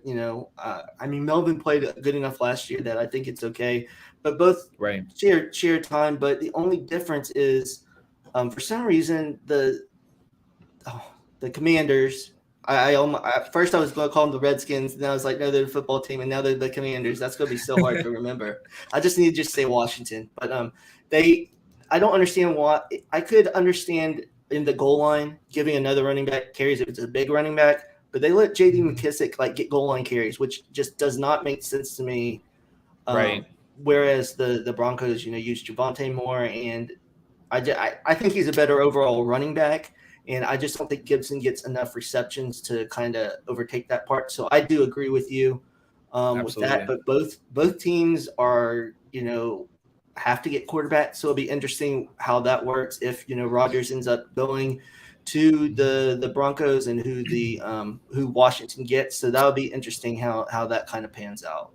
I mean, Melvin played good enough last year that I think it's okay. But both Right. share time. But the only difference is, for some reason, the Commanders. At first I was going to call them the Redskins, and then I was like, no, they're the football team, and now they're the Commanders. That's going to be so hard to remember. I just need to just say Washington, but they. I don't understand why. I could understand in the goal line giving another running back carries if it's a big running back, but they let J.D. McKissick get goal line carries, which just does not make sense to me. Right. Whereas the Broncos, use Javonte more, and I think he's a better overall running back, and I just don't think Gibson gets enough receptions to kind of overtake that part. So I do agree with you with that. Absolutely. But both teams are have to get quarterbacks, so it'll be interesting how that works if Rodgers ends up going to the Broncos and who Washington gets. So that'll be interesting how that kind of pans out.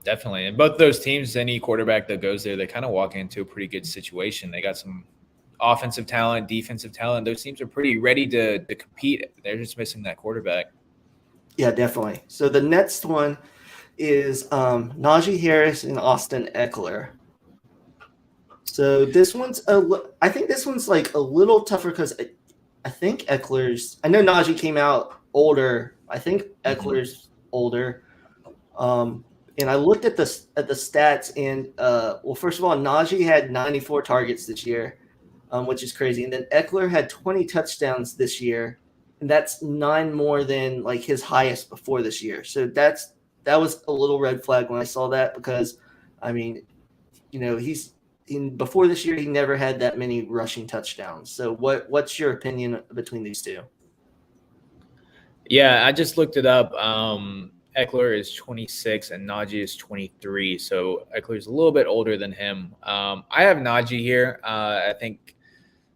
Definitely. And both those teams, any quarterback that goes there, they kind of walk into a pretty good situation. They got some offensive talent, defensive talent. Those teams are pretty ready to compete. They're just missing that quarterback. Yeah, definitely. So the next one is Najee Harris and Austin Eckler. So I think this one's like a little tougher because I think Eckler's. I know Najee came out older. I think Mm-hmm. Eckler's older. And I looked at the stats, and well, first of all, Najee had 94 targets this year, which is crazy. And then Eckler had 20 touchdowns this year, and that's 9 more than like his highest before this year. So that was a little red flag when I saw that because, I mean, before this year he never had that many rushing touchdowns. So what's your opinion between these two? Yeah, I just looked it up. Eckler is 26 and Najee is 23. So Eckler's a little bit older than him. I have Najee here. I think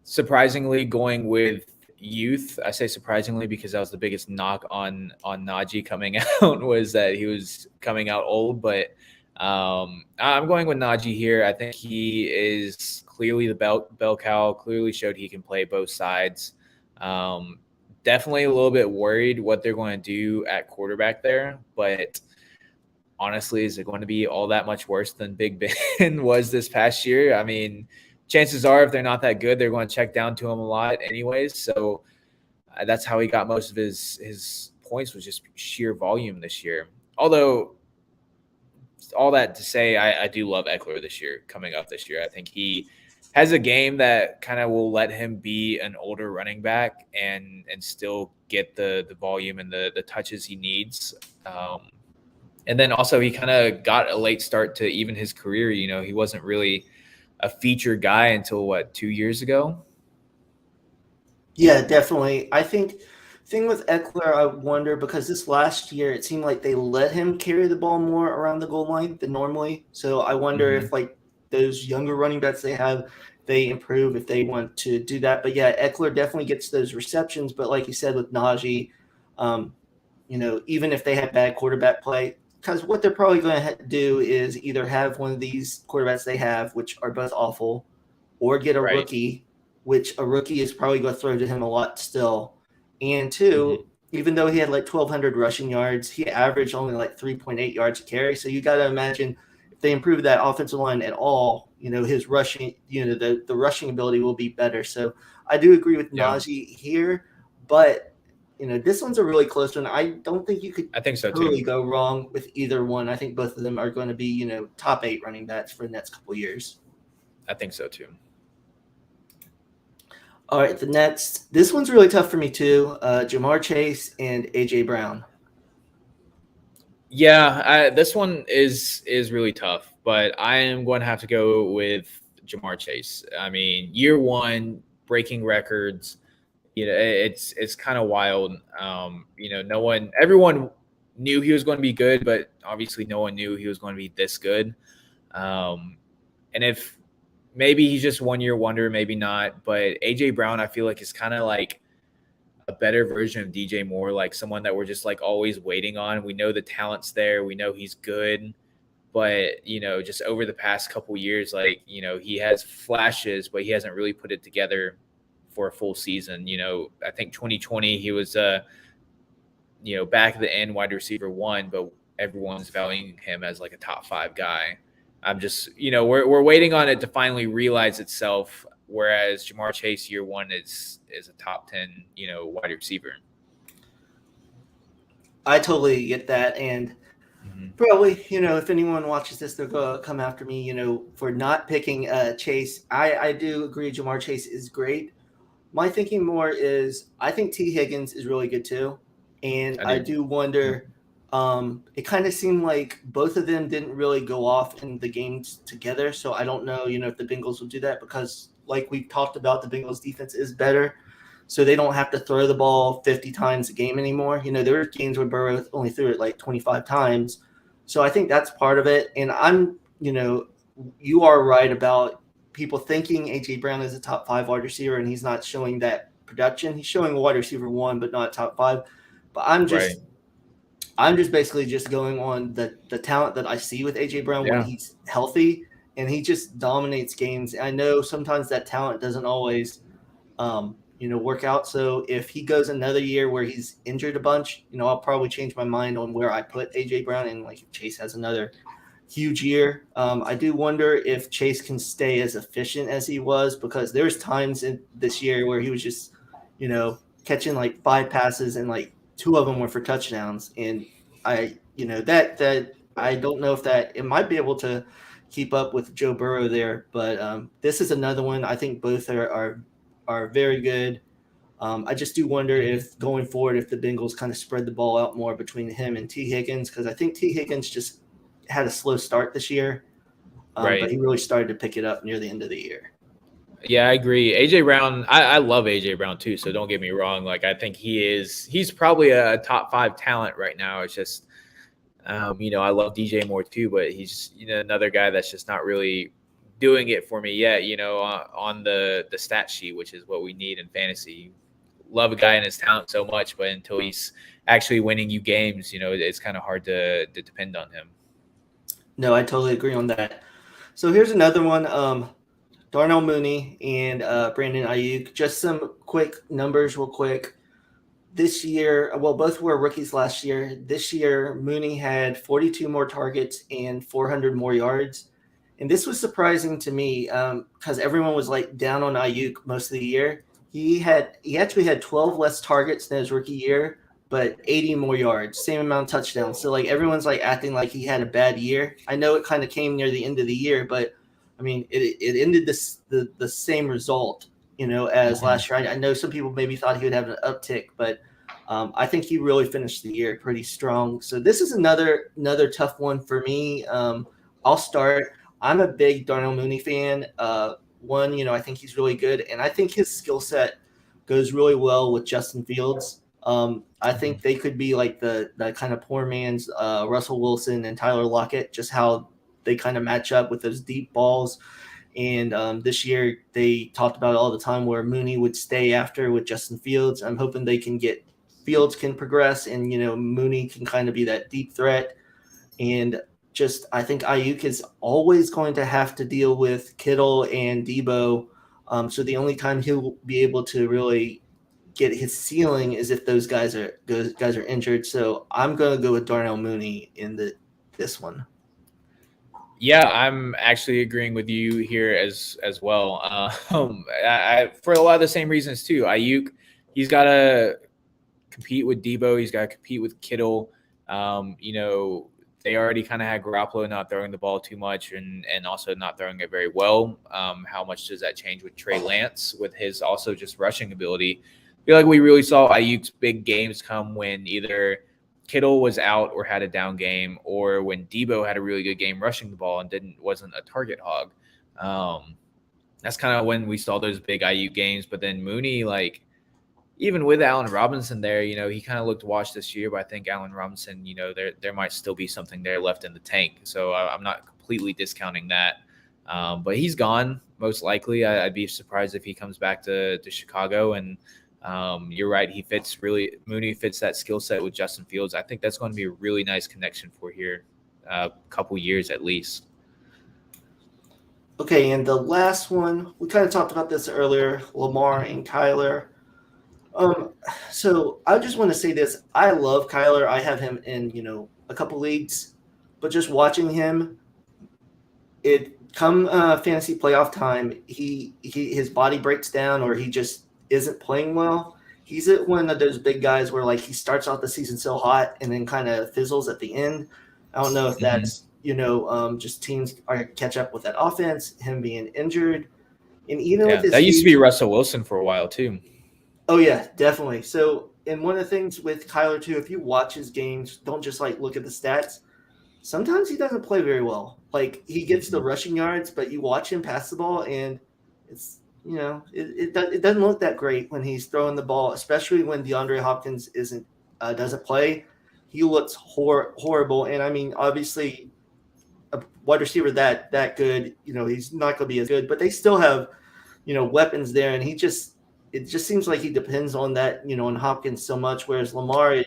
surprisingly going with youth. I say surprisingly because that was the biggest knock on Najee coming out was that he was coming out old. But I'm going with Najee here. I think he is clearly the bell cow. Clearly showed he can play both sides. Um, Definitely a little bit worried what they're going to do at quarterback there, but honestly, is it going to be all that much worse than Big Ben was this past year? I mean, chances are if they're not that good, they're going to check down to him a lot anyways. So that's how he got most of his points was just sheer volume this year. Although all that to say, I do love Eckler this year, coming up this year. I think he has a game that kind of will let him be an older running back and still get the volume and the touches he needs. And then also he kind of got a late start to even his career. He wasn't really a featured guy until 2 years ago. Yeah, definitely. I think thing with Eckler, I wonder because this last year it seemed like they let him carry the ball more around the goal line than normally. So I wonder if like those younger running backs they have, they improve if they want to do that. But yeah, Eckler definitely gets those receptions. But like you said with Najee, even if they have bad quarterback play, because what they're probably going to do is either have one of these quarterbacks they have, which are both awful, or get a Right. rookie, which a rookie is probably going to throw to him a lot still. And two, even though he had like 1,200 rushing yards, he averaged only like 3.8 yards a carry. So you got to imagine if they improve that offensive line at all, his rushing, the rushing ability will be better. So I do agree with Najee here, but this one's a really close one. I don't think you could I think so totally too. go wrong with either one. I think both of them are going to be, top 8 running backs for the next couple of years. I think so too. All right, this one's really tough for me too. Ja'Marr Chase and AJ Brown. Yeah, this one is really tough, but I am going to have to go with Ja'Marr Chase. I mean, year one, breaking records. It's kind of wild. Everyone knew he was going to be good, but obviously no one knew he was going to be this good. And if maybe he's just 1 year wonder, maybe not. But AJ Brown, I feel like is kind of like a better version of DJ Moore, like someone that we're just like always waiting on. We know the talent's there. We know he's good. But, just over the past couple years, like, he has flashes, but he hasn't really put it together for a full season. I think 2020, he was, back at the end wide receiver 1, but everyone's valuing him as like a top 5 guy. I'm just, we're waiting on it to finally realize itself. Whereas Ja'Marr Chase year 1 is a top 10, wide receiver. I totally get that. And probably, if anyone watches this, they're going to come after me, for not picking Chase. I do agree Ja'Marr Chase is great. My thinking more is I think T. Higgins is really good too. And I do wonder, it kind of seemed like both of them didn't really go off in the games together. So I don't know, if the Bengals will do that because like we've talked about, the Bengals defense is better. So they don't have to throw the ball 50 times a game anymore. There were games where Burrow only threw it like 25 times. So I think that's part of it. And you are right about people thinking A.J. Brown is a top 5 wide receiver and he's not showing that production. He's showing a wide receiver 1, but not top 5. But I'm just basically just going on the talent that I see with A.J. Brown when he's healthy and he just dominates games. I know sometimes that talent doesn't always work out. So if he goes another year where he's injured a bunch, I'll probably change my mind on where I put AJ Brown. And like if Chase has another huge year, I do wonder if Chase can stay as efficient as he was, because there's times in this year where he was just, catching like 5 passes and like 2 of them were for touchdowns. And that I don't know if that it might be able to keep up with Joe Burrow there, but this is another one. I think both are very good. I just do wonder if going forward, if the Bengals kind of spread the ball out more between him and T. Higgins, because I think T. Higgins just had a slow start this year, but he really started to pick it up near the end of the year. Yeah, I agree. AJ Brown, I love AJ Brown too. So don't get me wrong. Like I think he's probably a top 5 talent right now. It's just, I love DJ Moore too, but he's another guy that's just not really doing it for me yet. On the stat sheet, which is what we need in fantasy. Love a guy and his talent so much, but until he's actually winning you games, it's kind of hard to depend on him. No, I totally agree on that. So here's another one. Darnell Mooney and Brandon Ayuk. Just some quick numbers real quick. This year, well, both were rookies last year. This year, Mooney had 42 more targets and 400 more yards. And this was surprising to me because everyone was like down on Ayuk most of the year. He actually had 12 less targets than his rookie year, but 80 more yards, same amount of touchdowns. So like everyone's like acting like he had a bad year. I know it kind of came near the end of the year, but I mean it ended the same result, as last year. I know some people maybe thought he would have an uptick, but I think he really finished the year pretty strong. So this is another tough one for me. I'll start. I'm a big Darnell Mooney fan. I think he's really good, and I think his skill set goes really well with Justin Fields. I think they could be like the kind of poor man's Russell Wilson and Tyler Lockett, just how they kind of match up with those deep balls. And this year they talked about it all the time where Mooney would stay after with Justin Fields. I'm hoping Fields can progress, and Mooney can kind of be that deep threat. And just I think Ayuk is always going to have to deal with Kittle and Debo. So the only time he'll be able to really get his ceiling is if those guys are injured. So I'm going to go with Darnell Mooney in this one. Yeah, I'm actually agreeing with you here as well. For a lot of the same reasons too. Ayuk, he's got to compete with Debo. He's got to compete with Kittle. They already kind of had Garoppolo not throwing the ball too much and also not throwing it very well. How much does that change with Trey Lance with his also just rushing ability? I feel like we really saw Ayuk's big games come when either Kittle was out or had a down game, or when Debo had a really good game rushing the ball and wasn't a target hog. That's kind of when we saw those big Ayuk games. But then Mooney, like, even with Allen Robinson there, he kind of looked washed this year, but I think Allen Robinson, there might still be something there left in the tank. So I'm not completely discounting that. But he's gone, most likely. I'd be surprised if he comes back to Chicago. And you're right. Mooney fits that skill set with Justin Fields. I think that's going to be a really nice connection for here, a couple years at least. Okay, and the last one, we kind of talked about this earlier, Lamar and Kyler. So I just want to say this. I love Kyler. I have him in, a couple leagues, but just watching him, come fantasy playoff time, his body breaks down or he just isn't playing well. He's one of those big guys where like he starts off the season so hot and then kind of fizzles at the end. I don't know if that's, just teams are catch up with that offense, him being injured. And even with that used to be Russell Wilson for a while too. Oh, yeah, definitely. So, and one of the things with Kyler, too, if you watch his games, don't just, look at the stats. Sometimes he doesn't play very well. Like, he gets the rushing yards, but you watch him pass the ball, and it's, it doesn't look that great when he's throwing the ball, especially when DeAndre Hopkins doesn't play. He looks horrible. And, I mean, obviously, a wide receiver that good, he's not going to be as good. But they still have, weapons there, and it just seems like he depends on that, on Hopkins so much. Whereas Lamar,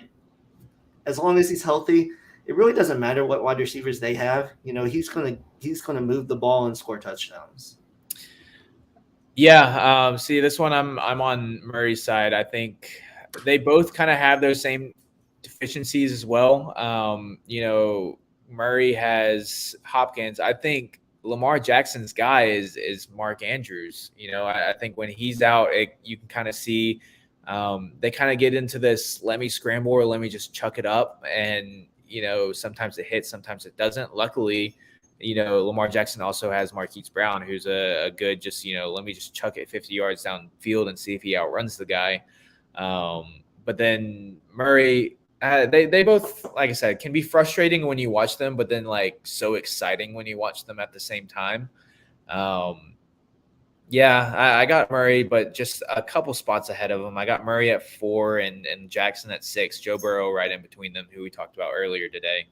as long as he's healthy, it really doesn't matter what wide receivers they have. He's gonna move the ball and score touchdowns. Yeah. See, this one I'm on Murray's side. I think they both kind of have those same deficiencies as well. Murray has Hopkins. I think Lamar Jackson's guy is Mark Andrews. I think when he's out, you can kind of see they kind of get into this, let me scramble or let me just chuck it up. And, sometimes it hits, sometimes it doesn't. Luckily, Lamar Jackson also has Marquise Brown, who's a good just, let me just chuck it 50 yards downfield and see if he outruns the guy. But then Murray, they both, like I said, can be frustrating when you watch them, but then so exciting when you watch them at the same time. I got Murray, but just a couple spots ahead of him. I got Murray at 4 and Jackson at 6. Joe Burrow right in between them, who we talked about earlier today.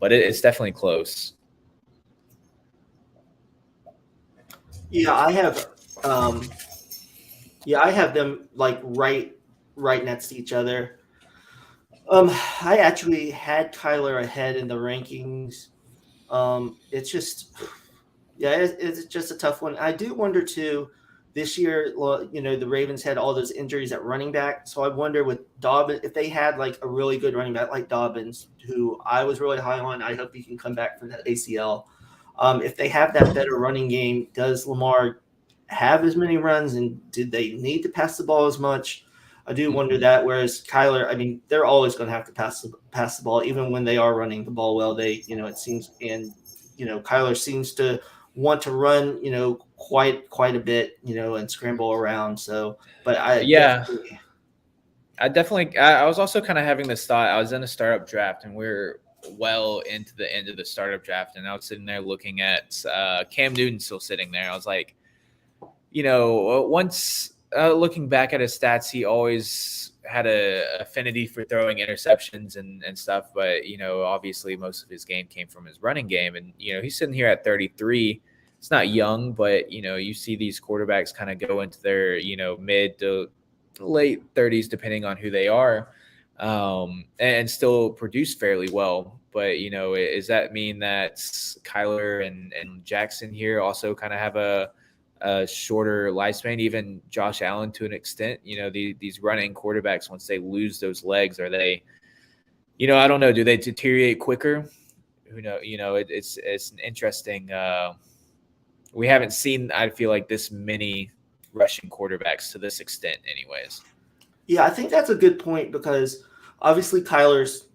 But it's definitely close. Yeah, I have them right next to each other. I actually had Kyler ahead in the rankings. It's just a tough one. I do wonder too, this year, the Ravens had all those injuries at running back. So I wonder with Dobbins, if they had a really good running back like Dobbins, who I was really high on, I hope he can come back from that ACL. If they have that better running game, does Lamar have as many runs, and did they need to pass the ball as much? I do wonder that. Whereas Kyler, I mean, they're always going to have to pass the ball, even when they are running the ball well. They, it seems, and Kyler seems to want to run, quite a bit, and scramble around. So, but I definitely. I was also kind of having this thought. I was in a startup draft, and we're well into the end of the startup draft, and I was sitting there looking at Cam Newton still sitting there. I was like, once looking back at his stats, he always had a affinity for throwing interceptions and stuff. But obviously, most of his game came from his running game, and he's sitting here at 33. It's not young, but you see these quarterbacks kind of go into their mid to late 30s, depending on who they are, and still produce fairly well. But does that mean that Kyler and Jackson here also kind of have a shorter lifespan? Even Josh Allen to an extent. These running quarterbacks, once they lose those legs, are they? I don't know. Do they deteriorate quicker? Who knows? It's an interesting. We haven't seen, I feel like, this many rushing quarterbacks to this extent anyways. Yeah, I think that's a good point because obviously Kyler's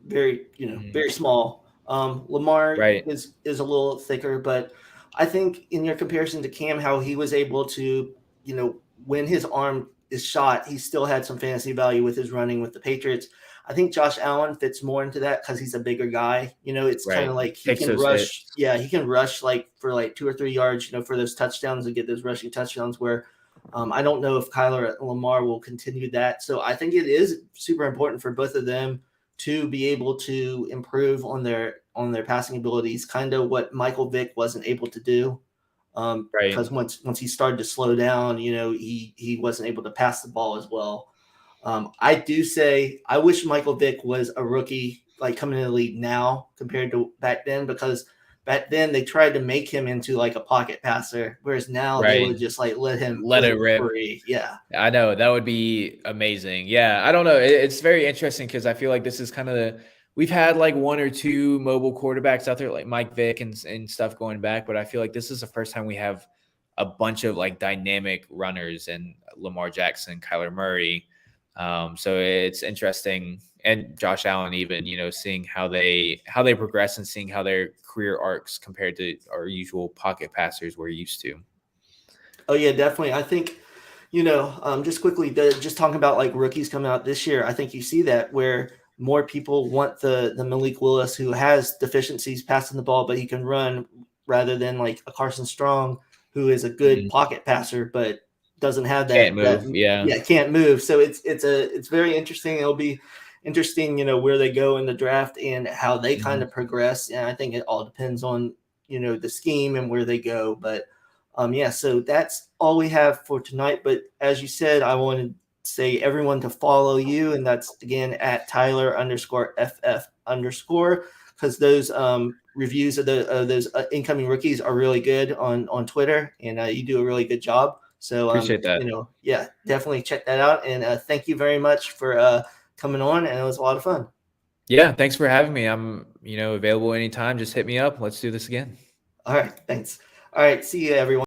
very, very small. Lamar is a little thicker, but I think in your comparison to Cam, how he was able to, when his arm is shot, he still had some fantasy value with his running with the Patriots. I think Josh Allen fits more into that because he's a bigger guy. It's kind of like he can rush. Hits. Yeah, he can rush for 2 or 3 yards, for those touchdowns and get those rushing touchdowns where I don't know if Kyler and Lamar will continue that. So I think it is super important for both of them to be able to improve on their passing abilities, kind of what Michael Vick wasn't able to do. Because once he started to slow down, he wasn't able to pass the ball as well. I do say I wish Michael Vick was a rookie, like coming in the league now compared to back then, because back then they tried to make him into like a pocket passer, whereas now they would just like let it rip. Free. Yeah, I know that would be amazing. Yeah, I don't know. It's very interesting because I feel like this is kind of we've had like 1 or 2 mobile quarterbacks out there like Mike Vick and stuff going back, but I feel like this is the first time we have a bunch of like dynamic runners and Lamar Jackson, Kyler Murray. So it's interesting, and Josh Allen even, seeing how they progress and seeing how their career arcs compared to our usual pocket passers we're used to. Oh yeah, definitely. I think, just quickly, just talking about like rookies coming out this year, I think you see that where more people want the Malik Willis who has deficiencies passing the ball, but he can run, rather than like a Carson Strong who is a good pocket passer, but doesn't have that. Can't move. Can't move. So it's very interesting. It'll be interesting, where they go in the draft and how they kind of progress. And I think it all depends on, the scheme and where they go. But so that's all we have for tonight. But as you said, I want to say everyone to follow you, and that's again at Tyler_FF_, because those reviews of those incoming rookies are really good on Twitter, and you do a really good job. So appreciate that. Definitely check that out. And thank you very much for coming on. And it was a lot of fun. Yeah. Thanks for having me. I'm, available anytime. Just hit me up. Let's do this again. All right. Thanks. All right. See you, everyone.